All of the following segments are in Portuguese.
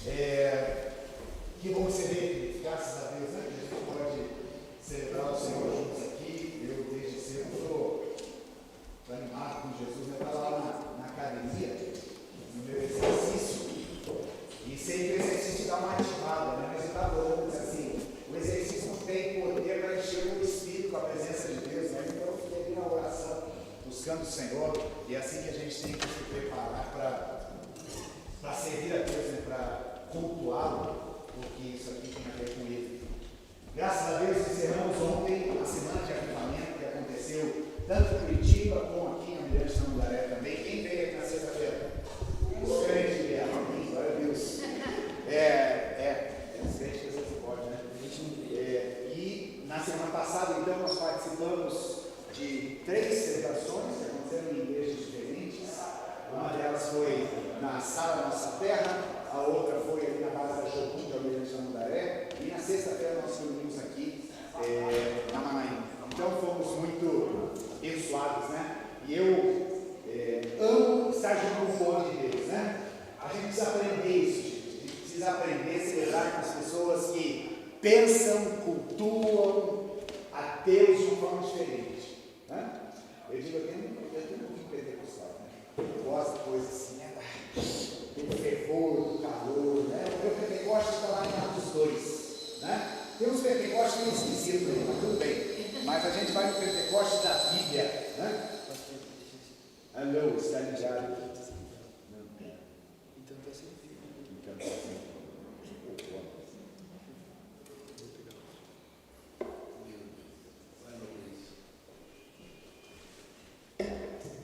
Que bom você ver, graças a Deus, né? Que a gente pode celebrar o Senhor juntos aqui. Eu, desde cedo, estou animado com Jesus. Eu estava lá na academia, no meu exercício, e sempre o exercício dá uma ativada, né? Mas eu estava falando assim: o exercício não tem poder para encher o espírito com a presença de Deus, né? Então eu fiquei ali na oração, buscando o Senhor, e é assim que a gente tem que se preparar para servir a Deus, né? Para cultuá-lo, porque isso aqui tem a ver com ele. Graças a Deus, encerramos ontem a semana de avivamento que aconteceu tanto em Curitiba como aqui na Mirante São Mundaré também. Quem veio aqui na sexta-feira? Os crentes vieram. Glória a Deus. Os crentes que você pode, né? E na semana passada, então, nós participamos de 3 celebrações que aconteceram em igrejas diferentes. Uma delas foi na Sala Nossa Terra, a outra foi ali na base da Jocum, da Mirante São Mundaré, e na sexta-feira nós reunimos aqui na Manaim. Então fomos muito abençoados, né? E eu amo estar junto com o povo de Deus, né? A gente precisa aprender isso, gente. A gente precisa aprender a celebrar com as pessoas que pensam, cultuam a Deus de uma forma diferente, né? Eu digo, eu tenho um pouquinho pentecostal, né? Eu gosto de coisas assim, né? Do fervor, do calor, né? O meu Pentecoste está lá em Atos 2, né? Tem uns Pentecostes meio esquisitos aí, mas tudo bem. Mas a gente vai no Pentecoste da Bíblia, né? Alô, está ligado? Então está assim.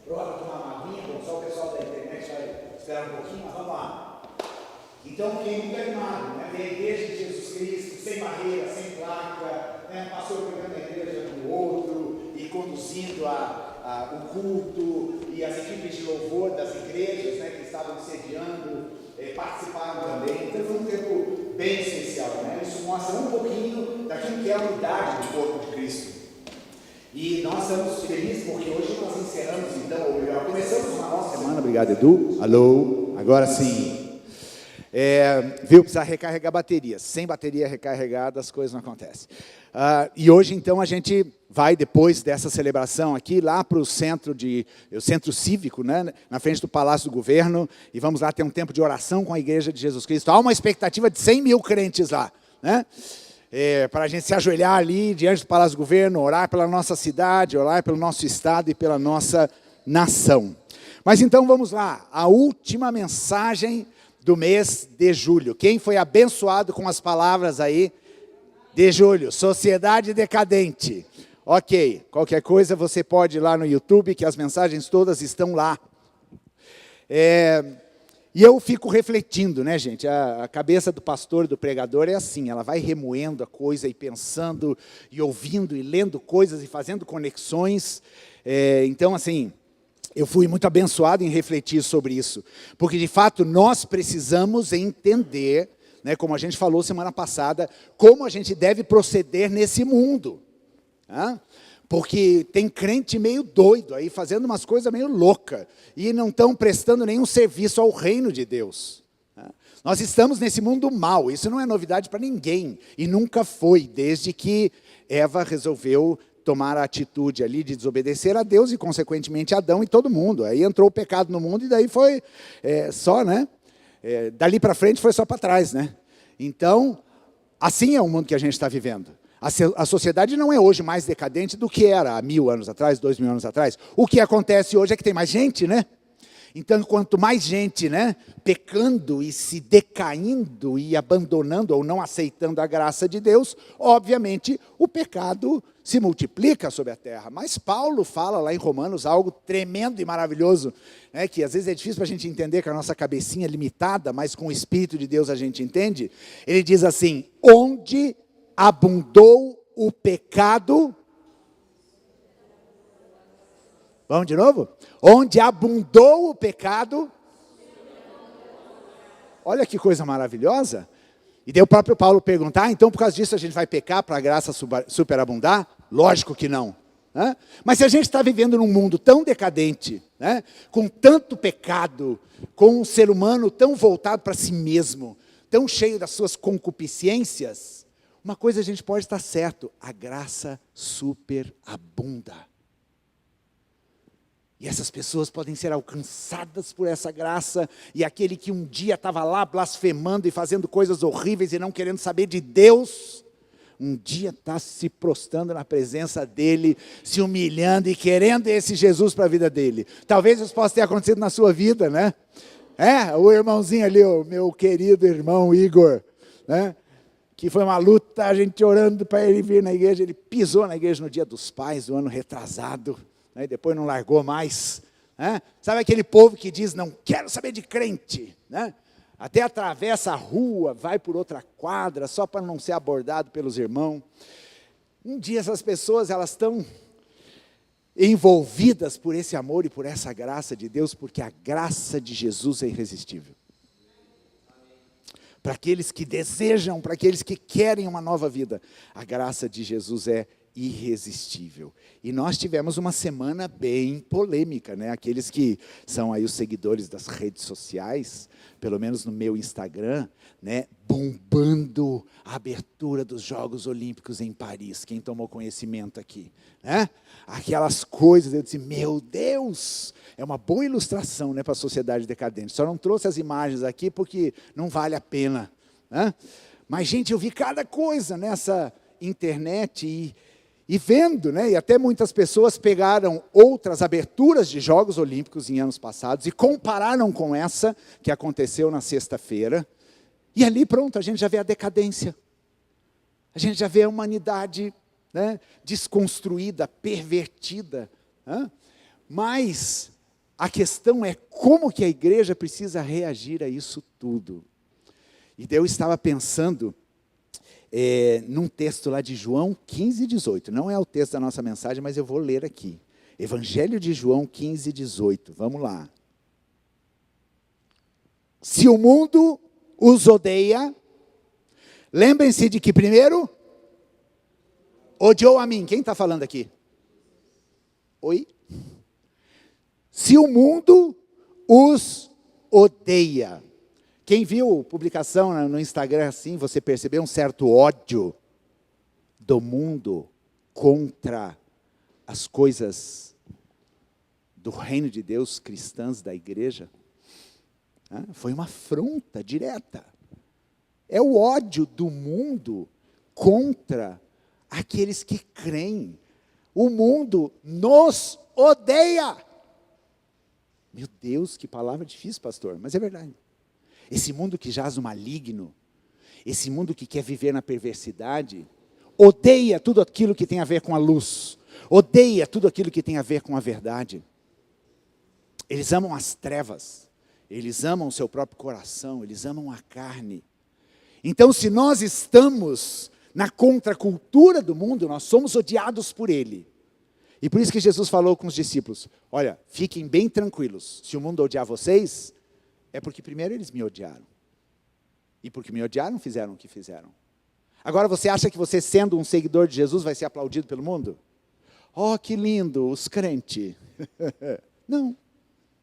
Prova tomar uma aguinha, bom, só o pessoal da internet vai esperar um pouquinho, mas vamos lá. Então, fiquei muito animado, né? Ver a igreja de Jesus Cristo, sem barreira, sem placa, né? Um pastor pegando a igreja do outro e conduzindo o culto, e as equipes de louvor das igrejas, né, que estavam sediando, participaram também. Então, foi um tempo bem especial, né? Isso mostra um pouquinho daquilo que é a unidade do corpo de Cristo. E nós estamos felizes porque hoje nós encerramos, então, ou melhor, começamos uma nova semana. Obrigado, Edu. Alô, agora sim. Viu, precisa recarregar a bateria. Sem bateria recarregada, as coisas não acontecem. E hoje, então, a gente vai, depois dessa celebração aqui, lá para o centro cívico, né, na frente do Palácio do Governo, e vamos lá ter um tempo de oração com a Igreja de Jesus Cristo. Há uma expectativa de 100 mil crentes lá, né? Para a gente se ajoelhar ali diante do Palácio do Governo, orar pela nossa cidade, orar pelo nosso estado e pela nossa nação. Mas então vamos lá, a última mensagem do mês de julho. Quem foi abençoado com as palavras aí de julho? Sociedade decadente. Ok, qualquer coisa você pode ir lá no YouTube, que as mensagens todas estão lá. E eu fico refletindo, né, gente? A cabeça do pastor, do pregador é assim, ela vai remoendo a coisa e pensando, e ouvindo, e lendo coisas, e fazendo conexões. Então, assim, eu fui muito abençoado em refletir sobre isso. Porque, de fato, nós precisamos entender, né, como a gente falou semana passada, como a gente deve proceder nesse mundo. Né? Porque tem crente meio doido aí, fazendo umas coisas meio loucas, e não estão prestando nenhum serviço ao reino de Deus. Nós estamos nesse mundo mal, isso não é novidade para ninguém, e nunca foi, desde que Eva resolveu tomar a atitude ali de desobedecer a Deus, e consequentemente Adão e todo mundo. Aí entrou o pecado no mundo, e daí foi só, né? Dali para frente foi só para trás, né? Então, assim é o mundo que a gente está vivendo. A sociedade não é hoje mais decadente do que era há 1000 anos atrás, 2000 anos atrás. O que acontece hoje é que tem mais gente, né? Então, quanto mais gente, né, pecando e se decaindo e abandonando ou não aceitando a graça de Deus, obviamente o pecado se multiplica sobre a terra. Mas Paulo fala lá em Romanos algo tremendo e maravilhoso, né, que às vezes é difícil para a gente entender com a nossa cabecinha limitada, mas com o Espírito de Deus a gente entende. Ele diz assim: onde abundou o pecado. Vamos de novo? Onde abundou o pecado. Olha que coisa maravilhosa. E daí o próprio Paulo perguntar, então por causa disso a gente vai pecar para a graça superabundar? Lógico que não. Né? Mas se a gente está vivendo num mundo tão decadente, né, com tanto pecado, com um ser humano tão voltado para si mesmo, tão cheio das suas concupiscências, uma coisa a gente pode estar certo, a graça superabunda. E essas pessoas podem ser alcançadas por essa graça, e aquele que um dia estava lá blasfemando e fazendo coisas horríveis e não querendo saber de Deus, um dia está se prostrando na presença dele, se humilhando e querendo esse Jesus para a vida dele. Talvez isso possa ter acontecido na sua vida, né? O irmãozinho ali, o meu querido irmão Igor, né? Que foi uma luta, a gente orando para ele vir na igreja, ele pisou na igreja no Dia dos Pais, do ano retrasado, né? Depois não largou mais. Né? Sabe aquele povo que diz, não quero saber de crente, né? Até atravessa a rua, vai por outra quadra, só para não ser abordado pelos irmãos. Um dia essas pessoas, elas estão envolvidas por esse amor e por essa graça de Deus, porque a graça de Jesus é irresistível. Para aqueles que desejam, para aqueles que querem uma nova vida, a graça de Jesus é irresistível. E nós tivemos uma semana bem polêmica, né? Aqueles que são aí os seguidores das redes sociais, pelo menos no meu Instagram, né? Bombando a abertura dos Jogos Olímpicos em Paris. Quem tomou conhecimento aqui, né? Aquelas coisas, eu disse, meu Deus, é uma boa ilustração, né, para a sociedade decadente. Só não trouxe as imagens aqui porque não vale a pena, né? Mas, gente, eu vi cada coisa nessa internet e vendo, né, e até muitas pessoas pegaram outras aberturas de Jogos Olímpicos em anos passados e compararam com essa que aconteceu na sexta-feira. E ali, pronto, a gente já vê a decadência. A gente já vê a humanidade, né, desconstruída, pervertida. Né? Mas a questão é como que a igreja precisa reagir a isso tudo. E Deus estava pensando num texto lá de João 15, 18. Não é o texto da nossa mensagem, mas eu vou ler aqui. Evangelho de João 15, 18. Vamos lá. Se o mundo os odeia, lembrem-se de que primeiro odiou a mim. Quem está falando aqui? Oi? Se o mundo os odeia. Quem viu publicação no Instagram assim, você percebeu um certo ódio do mundo contra as coisas do reino de Deus, cristãs da igreja? Foi uma afronta direta. É o ódio do mundo contra aqueles que creem. O mundo nos odeia. Meu Deus, que palavra difícil, pastor, mas é verdade. Esse mundo que jaz no maligno, esse mundo que quer viver na perversidade, odeia tudo aquilo que tem a ver com a luz, odeia tudo aquilo que tem a ver com a verdade. Eles amam as trevas, eles amam o seu próprio coração, eles amam a carne. Então, se nós estamos na contracultura do mundo, nós somos odiados por ele. E por isso que Jesus falou com os discípulos, olha, fiquem bem tranquilos, se o mundo odiar vocês, é porque primeiro eles me odiaram. E porque me odiaram, fizeram o que fizeram. Agora você acha que você sendo um seguidor de Jesus vai ser aplaudido pelo mundo? Oh, que lindo, os crentes. Não,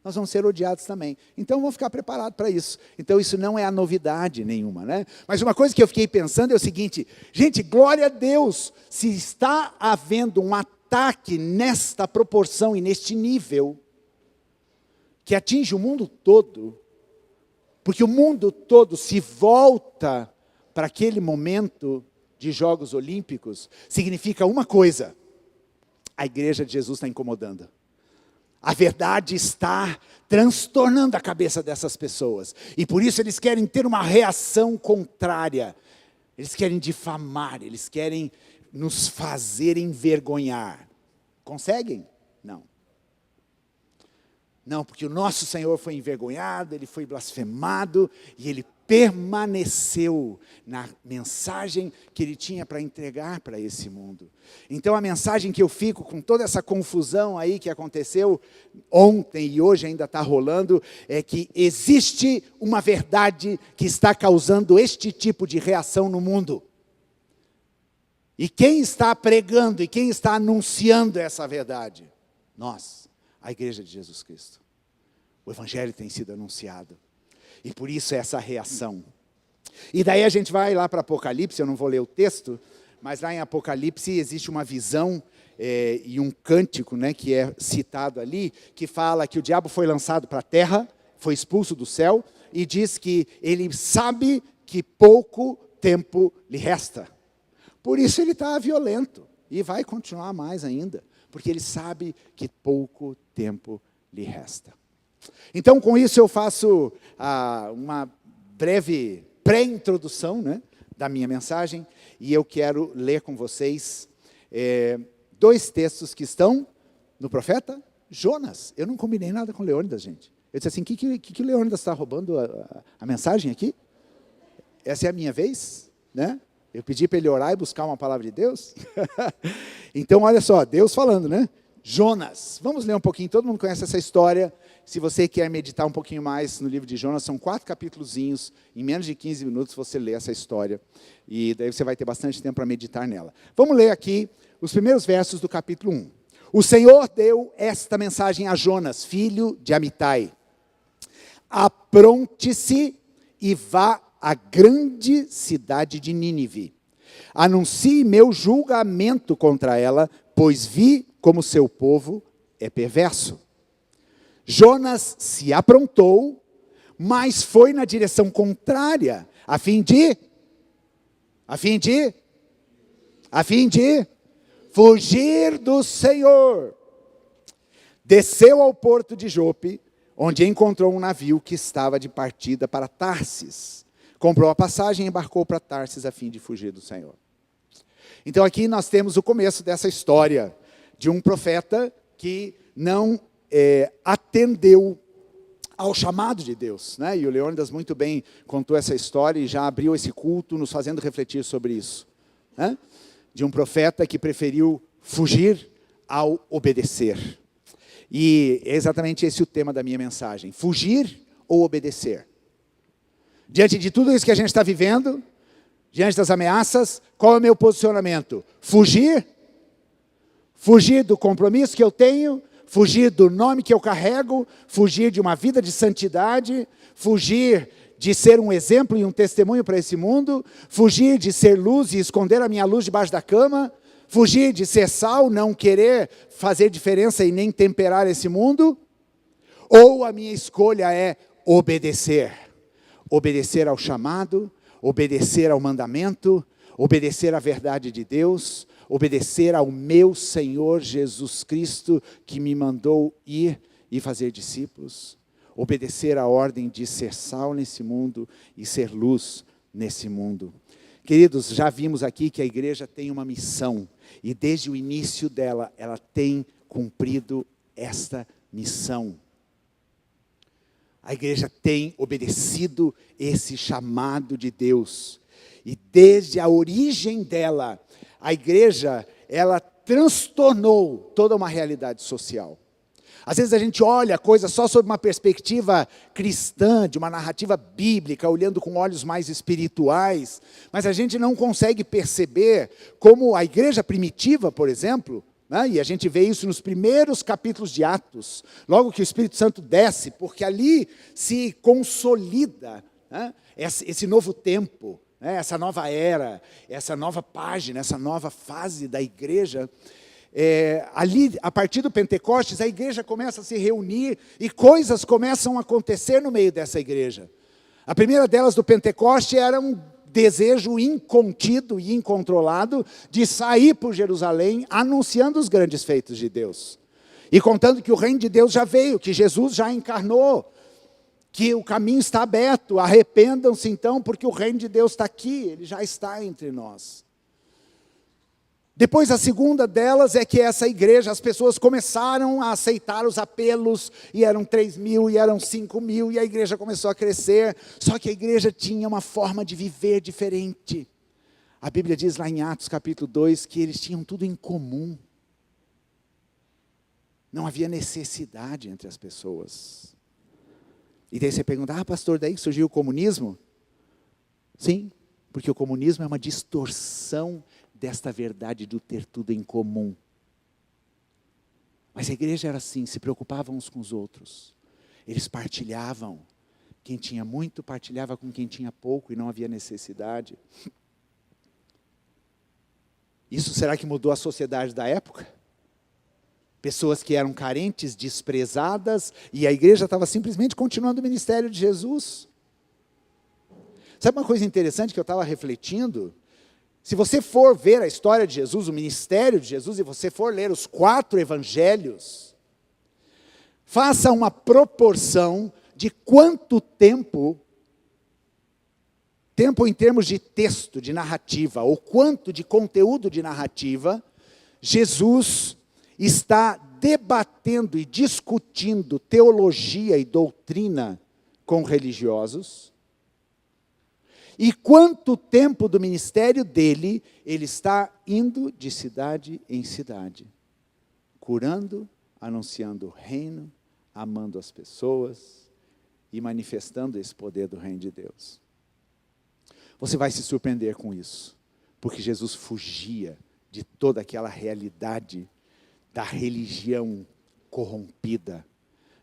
nós vamos ser odiados também. Então vamos ficar preparados para isso. Então isso não é a novidade nenhuma, né? Mas uma coisa que eu fiquei pensando é o seguinte, gente, glória a Deus, se está havendo um ataque nesta proporção e neste nível, que atinge o mundo todo, porque o mundo todo se volta para aquele momento de Jogos Olímpicos, significa uma coisa, a igreja de Jesus está incomodando. A verdade está transtornando a cabeça dessas pessoas. E por isso eles querem ter uma reação contrária. Eles querem difamar, eles querem nos fazer envergonhar. Conseguem? Não. Não, porque o nosso Senhor foi envergonhado, ele foi blasfemado e ele permaneceu na mensagem que ele tinha para entregar para esse mundo. Então a mensagem que eu fico com toda essa confusão aí que aconteceu ontem e hoje ainda está rolando, é que existe uma verdade que está causando este tipo de reação no mundo. E quem está pregando e quem está anunciando essa verdade? Nós. A igreja de Jesus Cristo. O evangelho tem sido anunciado. E por isso essa reação. E daí a gente vai lá para Apocalipse, eu não vou ler o texto, mas lá em Apocalipse existe uma visão e um cântico, né, que é citado ali, que fala que o diabo foi lançado para a terra, foi expulso do céu, e diz que ele sabe que pouco tempo lhe resta. Por isso ele está violento, e vai continuar mais ainda, porque ele sabe que pouco tempo lhe resta. Então, com isso eu faço uma breve pré-introdução, né, da minha mensagem, e eu quero ler com vocês 2 textos que estão no profeta Jonas. Eu não combinei nada com Leônidas, gente. Eu disse assim, que o Leônidas está roubando a mensagem aqui? Essa é a minha vez, né? Eu pedi para ele orar e buscar uma palavra de Deus. Então, olha só, Deus falando, né? Jonas. Vamos ler um pouquinho, todo mundo conhece essa história. Se você quer meditar um pouquinho mais no livro de Jonas, são 4 capítulozinhos, em menos de 15 minutos você lê essa história. E daí você vai ter bastante tempo para meditar nela. Vamos ler aqui os primeiros versos do capítulo 1. O Senhor deu esta mensagem a Jonas, filho de Amitai. Apronte-se e vá à grande cidade de Nínive. Anuncie meu julgamento contra ela, pois vi como seu povo é perverso. Jonas se aprontou, mas foi na direção contrária, a fim de fugir do Senhor. Desceu ao porto de Jope, onde encontrou um navio que estava de partida para Tarsis. Comprou a passagem e embarcou para Tarsis a fim de fugir do Senhor. Então aqui nós temos o começo dessa história de um profeta que não atendeu ao chamado de Deus, né? E o Leônidas muito bem contou essa história e já abriu esse culto nos fazendo refletir sobre isso, né? De um profeta que preferiu fugir ao obedecer. E é exatamente esse o tema da minha mensagem: fugir ou obedecer. Diante de tudo isso que a gente está vivendo, diante das ameaças, qual é o meu posicionamento? Fugir? Fugir do compromisso que eu tenho, fugir do nome que eu carrego, fugir de uma vida de santidade, fugir de ser um exemplo e um testemunho para esse mundo, fugir de ser luz e esconder a minha luz debaixo da cama, fugir de ser sal, não querer fazer diferença e nem temperar esse mundo, ou a minha escolha é obedecer. Obedecer ao chamado, obedecer ao mandamento, obedecer à verdade de Deus, obedecer ao meu Senhor Jesus Cristo, que me mandou ir e fazer discípulos, obedecer à ordem de ser sal nesse mundo e ser luz nesse mundo. Queridos, já vimos aqui que a igreja tem uma missão, e desde o início dela, ela tem cumprido esta missão. A igreja tem obedecido esse chamado de Deus. E desde a origem dela, a igreja, ela transtornou toda uma realidade social. Às vezes a gente olha a coisa só sob uma perspectiva cristã, de uma narrativa bíblica, olhando com olhos mais espirituais, mas a gente não consegue perceber como a igreja primitiva, por exemplo, né, e a gente vê isso nos primeiros capítulos de Atos, logo que o Espírito Santo desce, porque ali se consolida, né, esse novo tempo, né, essa nova era, essa nova página, essa nova fase da igreja. Ali, a partir do Pentecostes, a igreja começa a se reunir e coisas começam a acontecer no meio dessa igreja. A primeira delas do Pentecoste era um desejo incontido e incontrolado de sair por Jerusalém anunciando os grandes feitos de Deus. E contando que o reino de Deus já veio, que Jesus já encarnou, que o caminho está aberto, arrependam-se então, porque o reino de Deus está aqui, ele já está entre nós. Depois a segunda delas é que essa igreja, as pessoas começaram a aceitar os apelos, e eram 3.000, e eram 5.000, e a igreja começou a crescer, só que a igreja tinha uma forma de viver diferente. A Bíblia diz lá em Atos capítulo 2, que eles tinham tudo em comum. Não havia necessidade entre as pessoas. E daí você pergunta, pastor, daí que surgiu o comunismo? Sim, porque o comunismo é uma distorção desta verdade do ter tudo em comum. Mas a igreja era assim, se preocupavam uns com os outros. Eles partilhavam. Quem tinha muito partilhava com quem tinha pouco e não havia necessidade. Isso será que mudou a sociedade da época? Pessoas que eram carentes, desprezadas, e a igreja estava simplesmente continuando o ministério de Jesus. Sabe uma coisa interessante que eu estava refletindo? Se você for ver a história de Jesus, o ministério de Jesus, e você for ler os 4 evangelhos, faça uma proporção de quanto tempo em termos de texto, de narrativa, ou quanto de conteúdo de narrativa, Jesus está debatendo e discutindo teologia e doutrina com religiosos, e quanto tempo do ministério dele, ele está indo de cidade em cidade, curando, anunciando o reino, amando as pessoas e manifestando esse poder do reino de Deus. Você vai se surpreender com isso, porque Jesus fugia de toda aquela realidade da religião corrompida.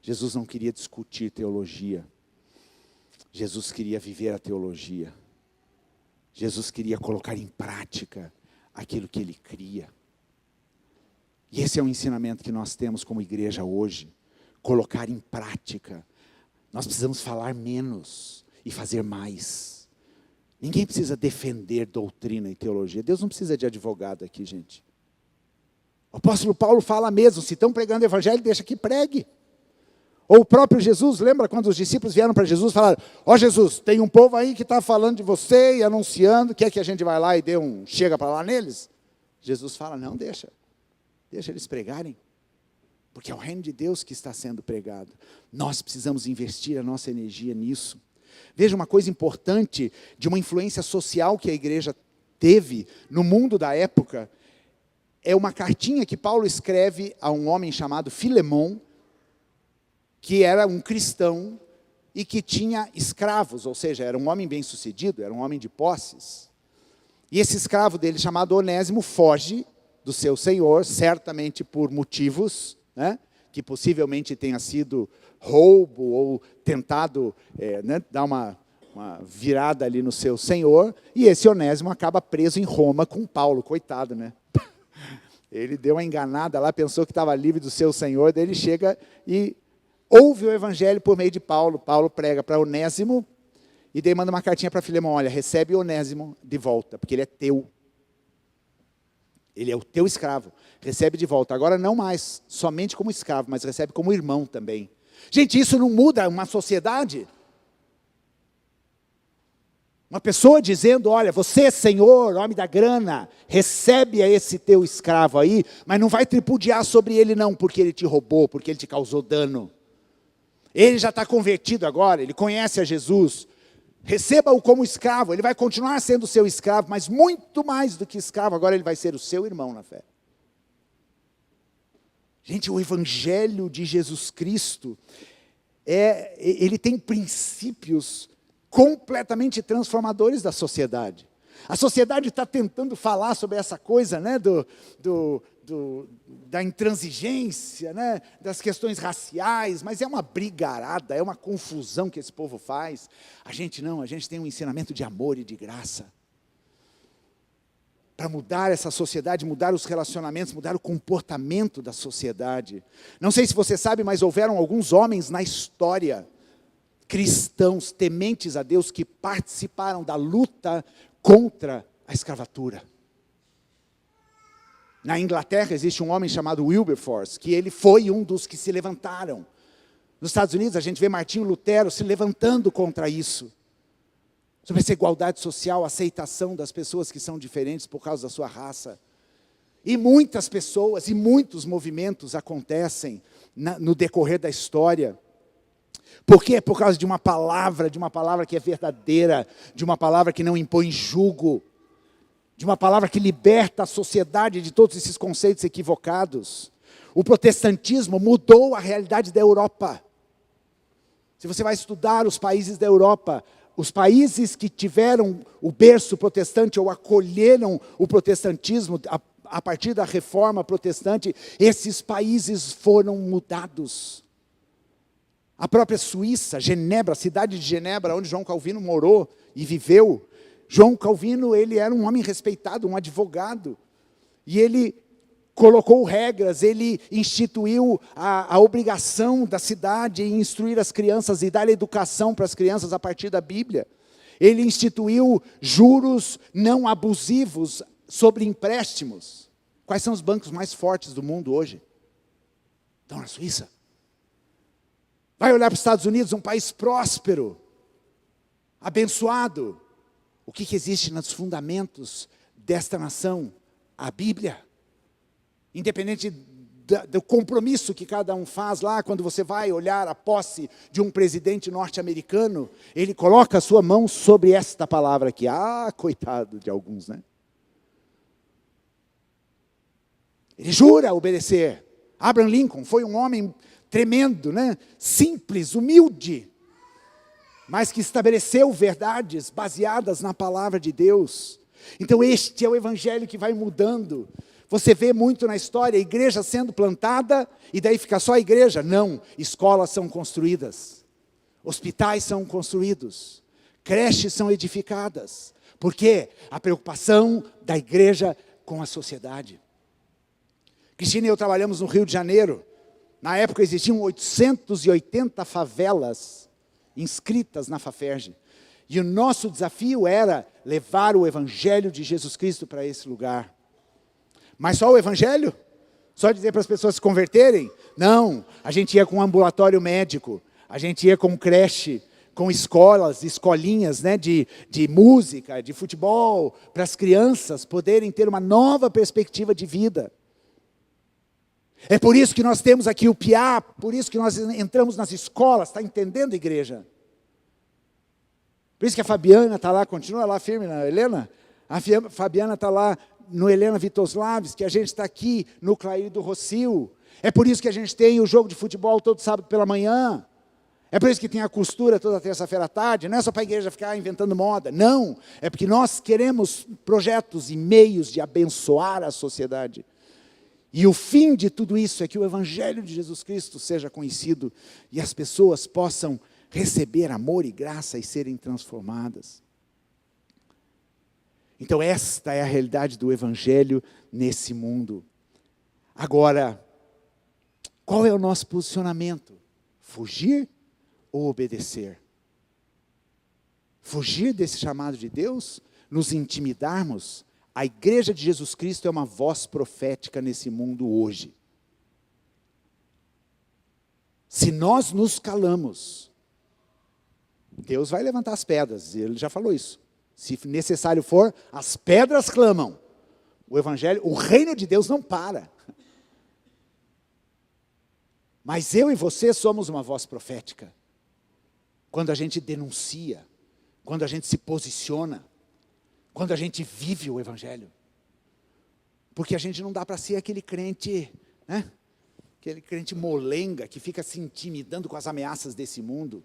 Jesus não queria discutir teologia. Jesus queria viver a teologia. Jesus queria colocar em prática aquilo que ele cria. E esse é o ensinamento que nós temos como igreja hoje. Colocar em prática. Nós precisamos falar menos e fazer mais. Ninguém precisa defender doutrina e teologia. Deus não precisa de advogado aqui, gente. O apóstolo Paulo fala mesmo, se estão pregando o evangelho, deixa que pregue. Ou o próprio Jesus, lembra quando os discípulos vieram para Jesus e falaram, ó Jesus, tem um povo aí que está falando de você e anunciando, quer que a gente vai lá e dê um chega para lá neles? Jesus fala, não, deixa eles pregarem, porque é o reino de Deus que está sendo pregado. Nós precisamos investir a nossa energia nisso. Veja uma coisa importante de uma influência social que a igreja teve no mundo da época, é uma cartinha que Paulo escreve a um homem chamado Filemão, que era um cristão e que tinha escravos, ou seja, era um homem bem-sucedido, era um homem de posses. E esse escravo dele, chamado Onésimo, foge do seu senhor, certamente por motivos, né, que possivelmente tenha sido roubo ou tentado dar uma virada ali no seu senhor, e esse Onésimo acaba preso em Roma com Paulo, coitado, né? Ele deu uma enganada lá, pensou que estava livre do seu senhor, daí ele chega e ouve o evangelho por meio de Paulo. Paulo prega para Onésimo, e daí manda uma cartinha para Filemão, olha, recebe Onésimo de volta, porque ele é teu. Ele é o teu escravo, recebe de volta. Agora não mais somente como escravo, mas recebe como irmão também. Gente, isso não muda uma sociedade? Uma pessoa dizendo, olha, você, Senhor, homem da grana, recebe a esse teu escravo aí, mas não vai tripudiar sobre ele não, porque ele te roubou, porque ele te causou dano. Ele já está convertido agora, ele conhece a Jesus. Receba-o como escravo, ele vai continuar sendo seu escravo, mas muito mais do que escravo, agora ele vai ser o seu irmão na fé. Gente, o evangelho de Jesus Cristo, ele tem princípios completamente transformadores da sociedade. A sociedade está tentando falar sobre essa coisa, né, da intransigência, né, das questões raciais, mas é uma brigarada, é uma confusão que esse povo faz. A gente tem um ensinamento de amor e de graça. Para mudar essa sociedade, mudar os relacionamentos, mudar o comportamento da sociedade. Não sei se você sabe, mas houveram alguns homens na história, cristãos, tementes a Deus, que participaram da luta contra a escravatura. Na Inglaterra existe um homem chamado Wilberforce, que ele foi um dos que se levantaram. Nos Estados Unidos a gente vê Martinho Lutero se levantando contra isso. Sobre essa igualdade social, a aceitação das pessoas que são diferentes por causa da sua raça. E muitas pessoas e muitos movimentos acontecem no decorrer da história. Por quê? Por causa de uma palavra que é verdadeira, de uma palavra que não impõe jugo, de uma palavra que liberta a sociedade de todos esses conceitos equivocados. O protestantismo mudou a realidade da Europa. Se você vai estudar os países da Europa, os países que tiveram o berço protestante ou acolheram o protestantismo a partir da reforma protestante, esses países foram mudados. A própria Suíça, Genebra, a cidade de Genebra, onde João Calvino morou e viveu. João Calvino, ele era um homem respeitado, um advogado. E ele colocou regras, ele instituiu a obrigação da cidade em instruir as crianças e dar educação para as crianças a partir da Bíblia. Ele instituiu juros não abusivos sobre empréstimos. Quais são os bancos mais fortes do mundo hoje? Estão na Suíça. Vai olhar para os Estados Unidos, um país próspero, abençoado. O que existe nos fundamentos desta nação? A Bíblia. Independente do compromisso que cada um faz lá, quando você vai olhar a posse de um presidente norte-americano, ele coloca a sua mão sobre esta palavra aqui. Ah, coitado de alguns, né? Ele jura obedecer. Abraham Lincoln foi um homem tremendo, né? Simples, humilde, mas que estabeleceu verdades baseadas na palavra de Deus. Então este é o evangelho que vai mudando. Você vê muito na história, a igreja sendo plantada, e daí fica só a igreja. Não, escolas são construídas, hospitais são construídos, creches são edificadas. Por quê? A preocupação da igreja com a sociedade. Cristina e eu trabalhamos no Rio de Janeiro. Na época existiam 880 favelas inscritas na Faferj. E o nosso desafio era levar o evangelho de Jesus Cristo para esse lugar. Mas só o evangelho? Só dizer para as pessoas se converterem? Não, a gente ia com um ambulatório médico, a gente ia com creche, com escolas, escolinhas, né, de música, de futebol, para as crianças poderem ter uma nova perspectiva de vida. É por isso que nós temos aqui o PIA, por isso que nós entramos nas escolas, está entendendo, igreja? Por isso que a Fabiana está lá, continua lá firme na Helena. A Fabiana está lá no Helena Vitoslavs, que a gente está aqui no Clair do Rocio. É por isso que a gente tem o jogo de futebol todo sábado pela manhã. É por isso que tem a costura toda terça-feira à tarde. Não é só para a igreja ficar inventando moda. Não, é porque nós queremos projetos e meios de abençoar a sociedade. E o fim de tudo isso é que o evangelho de Jesus Cristo seja conhecido e as pessoas possam receber amor e graça e serem transformadas. Então esta é a realidade do evangelho nesse mundo. Agora, qual é o nosso posicionamento? Fugir ou obedecer? Fugir desse chamado de Deus? Nos intimidarmos? A igreja de Jesus Cristo é uma voz profética nesse mundo hoje. Se nós nos calamos, Deus vai levantar as pedras, ele já falou isso. Se necessário for, as pedras clamam. O evangelho, o reino de Deus não para. Mas eu e você somos uma voz profética. Quando a gente denuncia, quando a gente se posiciona, quando a gente vive o evangelho. Porque a gente não dá para ser aquele crente, né? Aquele crente molenga que fica se intimidando com as ameaças desse mundo.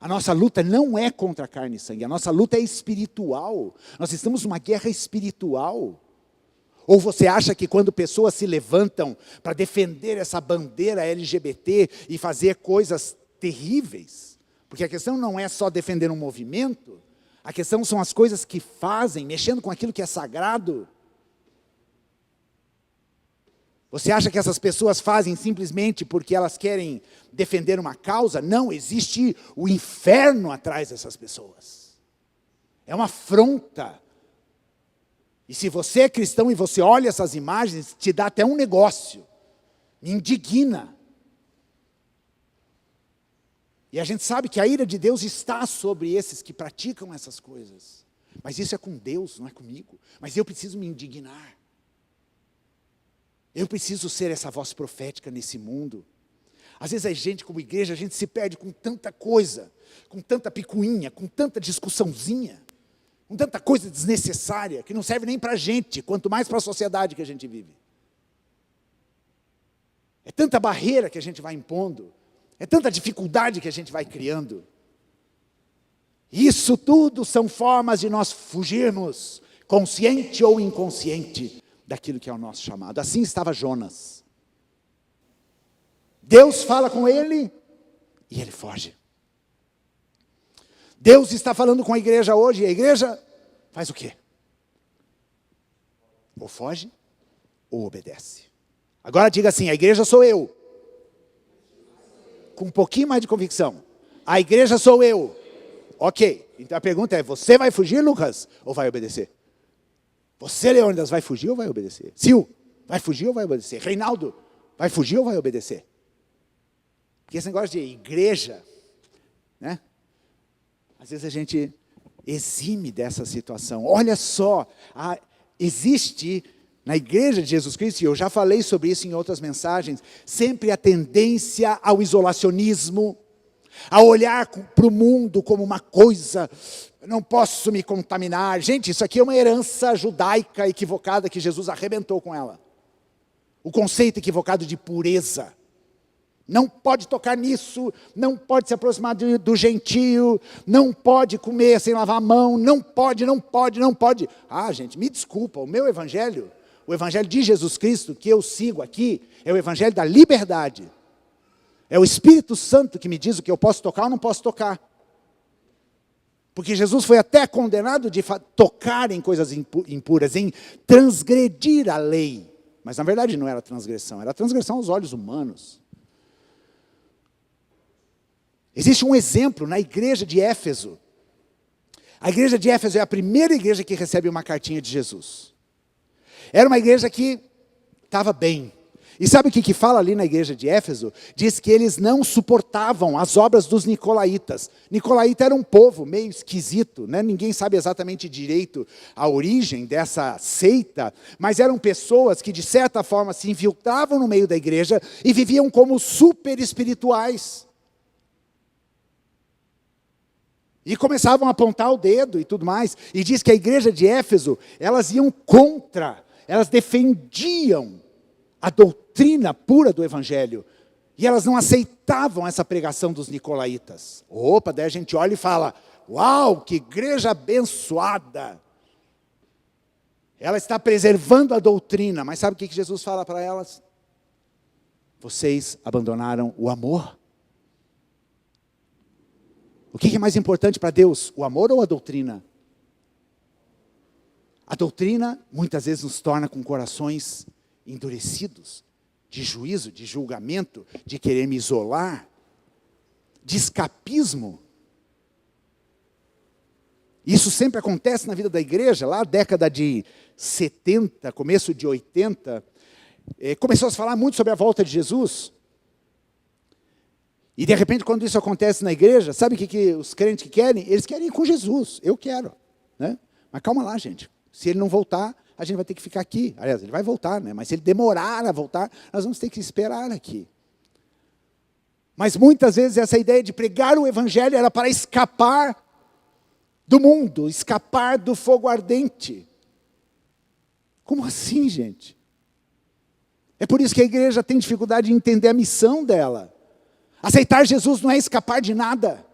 A nossa luta não é contra carne e sangue, a nossa luta é espiritual. Nós estamos numa guerra espiritual. Ou você acha que quando pessoas se levantam para defender essa bandeira LGBT e fazer coisas terríveis, porque a questão não é só defender um movimento, a questão são as coisas que fazem, mexendo com aquilo que é sagrado. Você acha que essas pessoas fazem simplesmente porque elas querem defender uma causa? Não, existe o inferno atrás dessas pessoas. É uma afronta. E se você é cristão e você olha essas imagens, te dá até um negócio. Me indigna. E a gente sabe que a ira de Deus está sobre esses que praticam essas coisas. Mas isso é com Deus, não é comigo. Mas eu preciso me indignar. Eu preciso ser essa voz profética nesse mundo. Às vezes a gente, como igreja, a gente se perde com tanta coisa, com tanta picuinha, com tanta discussãozinha, com tanta coisa desnecessária, que não serve nem para a gente, quanto mais para a sociedade que a gente vive. É tanta barreira que a gente vai impondo, é tanta dificuldade que a gente vai criando. Isso tudo são formas de nós fugirmos, consciente ou inconsciente, daquilo que é o nosso chamado. Assim estava Jonas. Deus fala com ele e ele foge. Deus está falando com a igreja hoje, e a igreja faz o quê? Ou foge, ou obedece. Agora diga assim, a igreja sou eu. Com um pouquinho mais de convicção. A igreja sou eu. Ok, então a pergunta é, você vai fugir, Lucas, ou vai obedecer? Você, Leônidas, vai fugir ou vai obedecer? Sil, vai fugir ou vai obedecer? Reinaldo, vai fugir ou vai obedecer? Porque esse negócio de igreja, né? Às vezes a gente exime dessa situação. Olha só, existe na igreja de Jesus Cristo, e eu já falei sobre isso em outras mensagens, sempre a tendência ao isolacionismo, a olhar para o mundo como uma coisa, não posso me contaminar. Gente, isso aqui é uma herança judaica equivocada que Jesus arrebentou com ela. O conceito equivocado de pureza. Não pode tocar nisso, não pode se aproximar do gentio, não pode comer sem lavar a mão, não pode. Ah, gente, me desculpa, o meu evangelho, o evangelho de Jesus Cristo que eu sigo aqui, é o evangelho da liberdade. É o Espírito Santo que me diz o que eu posso tocar ou não posso tocar. Porque Jesus foi até condenado de tocar em coisas impuras, em transgredir a lei. Mas na verdade não era transgressão, era transgressão aos olhos humanos. Existe um exemplo na igreja de Éfeso. A igreja de Éfeso é a primeira igreja que recebe uma cartinha de Jesus. Era uma igreja que estava bem. E sabe o que fala ali na igreja de Éfeso? Diz que eles não suportavam as obras dos nicolaítas. Nicolaíta era um povo meio esquisito, né? Ninguém sabe exatamente direito a origem dessa seita, mas eram pessoas que de certa forma se infiltravam no meio da igreja e viviam como super espirituais. E começavam a apontar o dedo e tudo mais. E diz que a igreja de Éfeso, elas iam contra, elas defendiam a doutrina pura do evangelho. E elas não aceitavam essa pregação dos nicolaítas. Opa, daí a gente olha e fala, uau, que igreja abençoada. Ela está preservando a doutrina. Mas sabe o que Jesus fala para elas? Vocês abandonaram o amor. O que é mais importante para Deus? O amor ou a doutrina? A doutrina muitas vezes nos torna com corações endurecidos, de juízo, de julgamento, de querer me isolar, de escapismo. Isso sempre acontece na vida da igreja, lá na década de 70, começo de 80, começou a se falar muito sobre a volta de Jesus. E de repente, quando isso acontece na igreja, sabe o que os crentes querem? Eles querem ir com Jesus, eu quero. Né? Mas calma lá, gente. Se ele não voltar, a gente vai ter que ficar aqui. Aliás, ele vai voltar, né? Mas se ele demorar a voltar, nós vamos ter que esperar aqui. Mas muitas vezes essa ideia de pregar o evangelho era para escapar do mundo, escapar do fogo ardente. Como assim, gente? É por isso que a igreja tem dificuldade de entender a missão dela. Aceitar Jesus não é escapar de nada.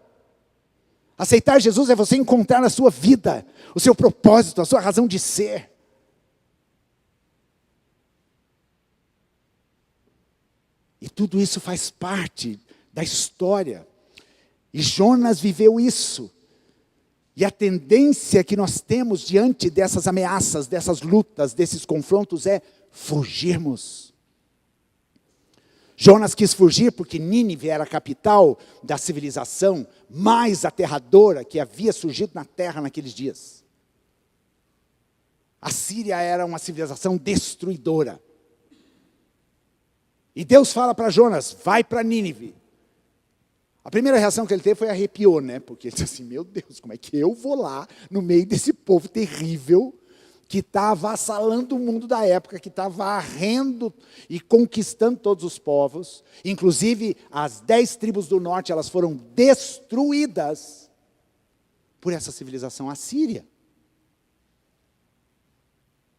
Aceitar Jesus é você encontrar na sua vida o seu propósito, a sua razão de ser. E tudo isso faz parte da história. E Jonas viveu isso. E a tendência que nós temos diante dessas ameaças, dessas lutas, desses confrontos é fugirmos. Jonas quis fugir porque Nínive era a capital da civilização mais aterradora que havia surgido na terra naqueles dias. A Síria era uma civilização destruidora. E Deus fala para Jonas, vai para Nínive. A primeira reação que ele teve foi arrepiou, né? Porque ele disse assim, meu Deus, como é que eu vou lá no meio desse povo terrível que está avassalando o mundo da época, que está varrendo e conquistando todos os povos. Inclusive, as 10 tribos do norte, elas foram destruídas por essa civilização assíria.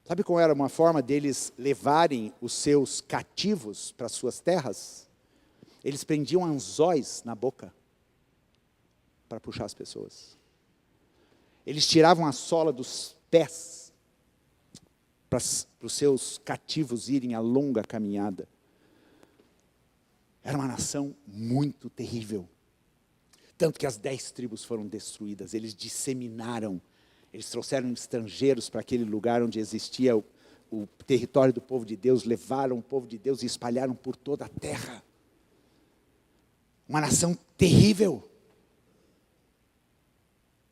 Sabe qual era uma forma deles levarem os seus cativos para suas terras? Eles prendiam anzóis na boca para puxar as pessoas. Eles tiravam a sola dos pés para os seus cativos irem a longa caminhada. Era uma nação muito terrível. Tanto que as 10 tribos foram destruídas, eles disseminaram, eles trouxeram estrangeiros para aquele lugar onde existia o território do povo de Deus, levaram o povo de Deus e espalharam por toda a terra. Uma nação terrível.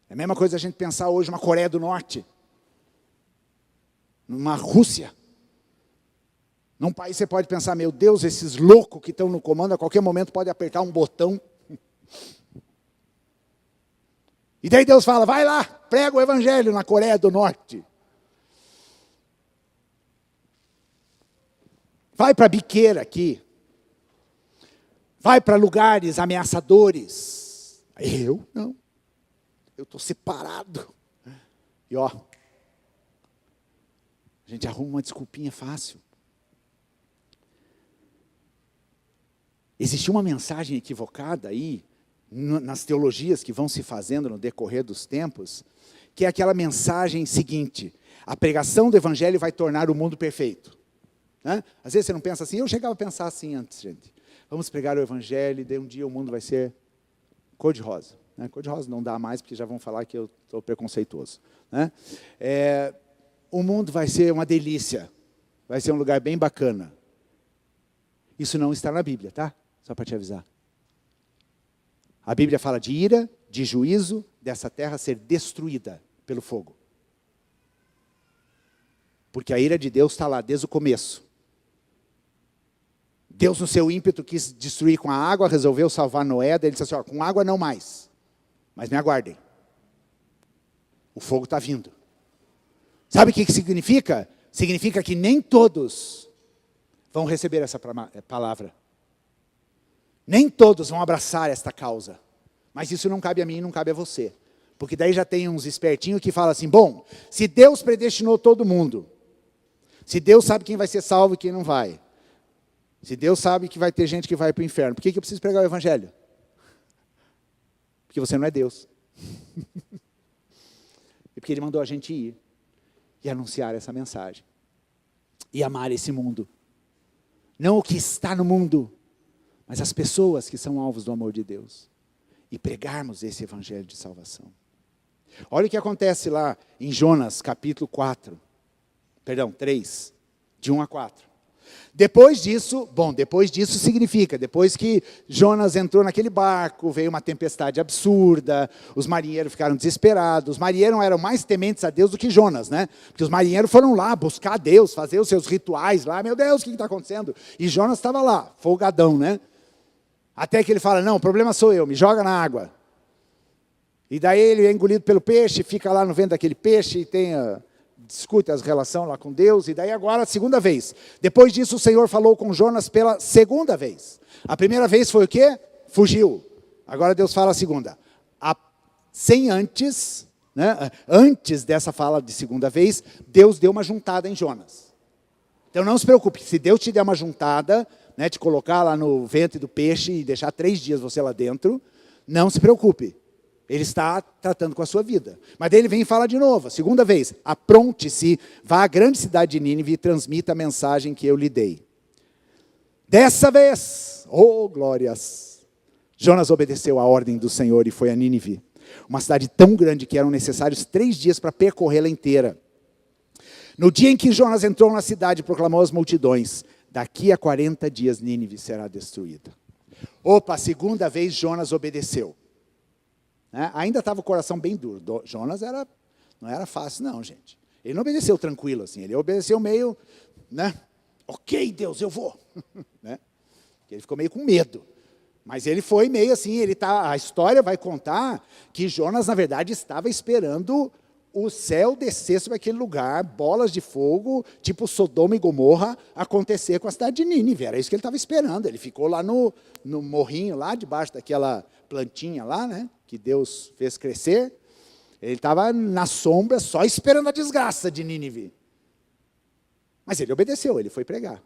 É a mesma coisa a gente pensar hoje uma Coreia do Norte, numa Rússia. Num país você pode pensar, meu Deus, esses loucos que estão no comando, a qualquer momento pode apertar um botão. E daí Deus fala, vai lá, prega o evangelho na Coreia do Norte. Vai para a biqueira aqui. Vai para lugares ameaçadores. Eu não. Eu estou separado. E ó, a gente arruma uma desculpinha fácil. Existe uma mensagem equivocada aí, nas teologias que vão se fazendo no decorrer dos tempos, que é aquela mensagem seguinte: a pregação do evangelho vai tornar o mundo perfeito. Né? Às vezes você não pensa assim, eu chegava a pensar assim antes, gente. Vamos pregar o evangelho e daí um dia o mundo vai ser cor-de-rosa. Né? Cor-de-rosa não dá mais, porque já vão falar que eu estou preconceituoso. Né? O mundo vai ser uma delícia, vai ser um lugar bem bacana. Isso não está na Bíblia, tá? Só para te avisar. A Bíblia fala de ira, de juízo, dessa terra ser destruída pelo fogo. Porque a ira de Deus está lá desde o começo. Deus, no seu ímpeto, quis destruir com a água, resolveu salvar Noé, daí ele disse assim, ó, com água não mais, mas me aguardem. O fogo está vindo. Sabe o que significa? Significa que nem todos vão receber essa palavra. Nem todos vão abraçar esta causa. Mas isso não cabe a mim e não cabe a você. Porque daí já tem uns espertinhos que falam assim, bom, se Deus predestinou todo mundo, se Deus sabe quem vai ser salvo e quem não vai, se Deus sabe que vai ter gente que vai para o inferno, por que eu preciso pregar o evangelho? Porque você não é Deus. E porque Ele mandou a gente ir e anunciar essa mensagem. E amar esse mundo. Não o que está no mundo, mas as pessoas que são alvos do amor de Deus. E pregarmos esse evangelho de salvação. Olha o que acontece lá em Jonas, capítulo 3, de 1 a 4. Depois disso significa, depois que Jonas entrou naquele barco, veio uma tempestade absurda, os marinheiros ficaram desesperados, os marinheiros eram mais tementes a Deus do que Jonas, né? Porque os marinheiros foram lá buscar Deus, fazer os seus rituais lá, meu Deus, o que está acontecendo? E Jonas estava lá, folgadão, né? Até que ele fala, não, o problema sou eu, me joga na água. E daí ele é engolido pelo peixe, fica lá no ventre daquele peixe e discute as relações lá com Deus. E daí agora a segunda vez. Depois disso o Senhor falou com Jonas pela segunda vez. A primeira vez foi o quê? Fugiu. Agora Deus fala a segunda. Sem antes, né? Antes dessa fala de segunda vez, Deus deu uma juntada em Jonas. Então não se preocupe, se Deus te der uma juntada, né, te colocar lá no ventre do peixe e deixar 3 dias você lá dentro, não se preocupe. Ele está tratando com a sua vida. Mas daí ele vem e fala de novo, a segunda vez. Apronte-se, vá à grande cidade de Nínive e transmita a mensagem que eu lhe dei. Dessa vez, oh glórias, Jonas obedeceu à ordem do Senhor e foi a Nínive. Uma cidade tão grande que eram necessários 3 dias para percorrê-la inteira. No dia em que Jonas entrou na cidade, proclamou às multidões, daqui a 40 dias Nínive será destruída. Opa, a segunda vez Jonas obedeceu. Né? Ainda estava o coração bem duro. Jonas não era fácil não, gente. Ele não obedeceu tranquilo assim, ele obedeceu meio, né? Ok, Deus, eu vou. Né? Ele ficou meio com medo. Mas ele foi meio assim, a história vai contar que Jonas, na verdade, estava esperando o céu descer sobre aquele lugar, bolas de fogo, tipo Sodoma e Gomorra, acontecer com a cidade de Nínive. Era isso que ele estava esperando. Ele ficou lá no morrinho, lá debaixo daquela plantinha lá, né, que Deus fez crescer. Ele estava na sombra, só esperando a desgraça de Nínive. Mas ele obedeceu, ele foi pregar.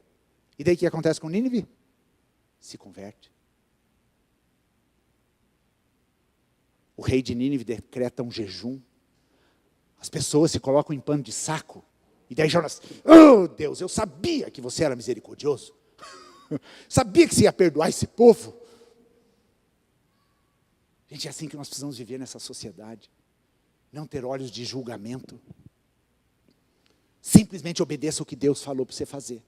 E daí o que acontece com Nínive? Se converte. O rei de Nínive decreta um jejum. As pessoas se colocam em pano de saco. E daí Jonas, oh Deus, eu sabia que você era misericordioso. Sabia que você ia perdoar esse povo. Gente, é assim que nós precisamos viver nessa sociedade. Não ter olhos de julgamento. Simplesmente obedeça o que Deus falou para você fazer.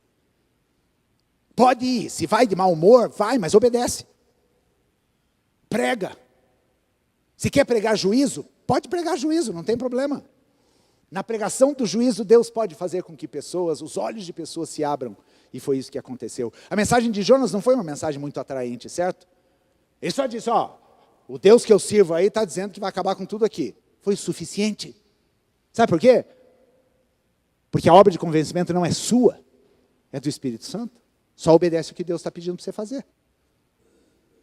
Pode ir, se vai de mau humor, vai, mas obedece. Prega. Se quer pregar juízo, pode pregar juízo, não tem problema. Na pregação do juízo, Deus pode fazer com que os olhos de pessoas se abram. E foi isso que aconteceu. A mensagem de Jonas não foi uma mensagem muito atraente, certo? Ele só disse, o Deus que eu sirvo aí está dizendo que vai acabar com tudo aqui. Foi o suficiente. Sabe por quê? Porque a obra de convencimento não é sua, é do Espírito Santo. Só obedece o que Deus está pedindo para você fazer.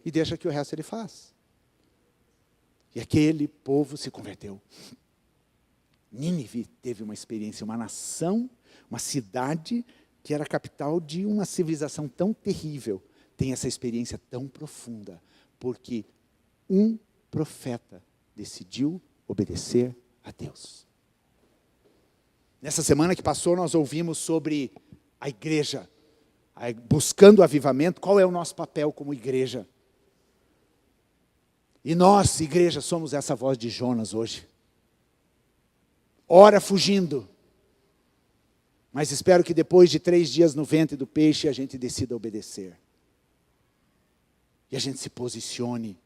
E deixa que o resto ele faz. E aquele povo se converteu. Nínive teve uma experiência, uma nação, uma cidade que era a capital de uma civilização tão terrível, tem essa experiência tão profunda, porque um profeta decidiu obedecer a Deus. Nessa semana que passou, nós ouvimos sobre a igreja, buscando o avivamento, qual é o nosso papel como igreja. E nós, igreja, somos essa voz de Jonas hoje. Ora fugindo. Mas espero que depois de 3 dias no ventre do peixe, a gente decida obedecer. E a gente se posicione.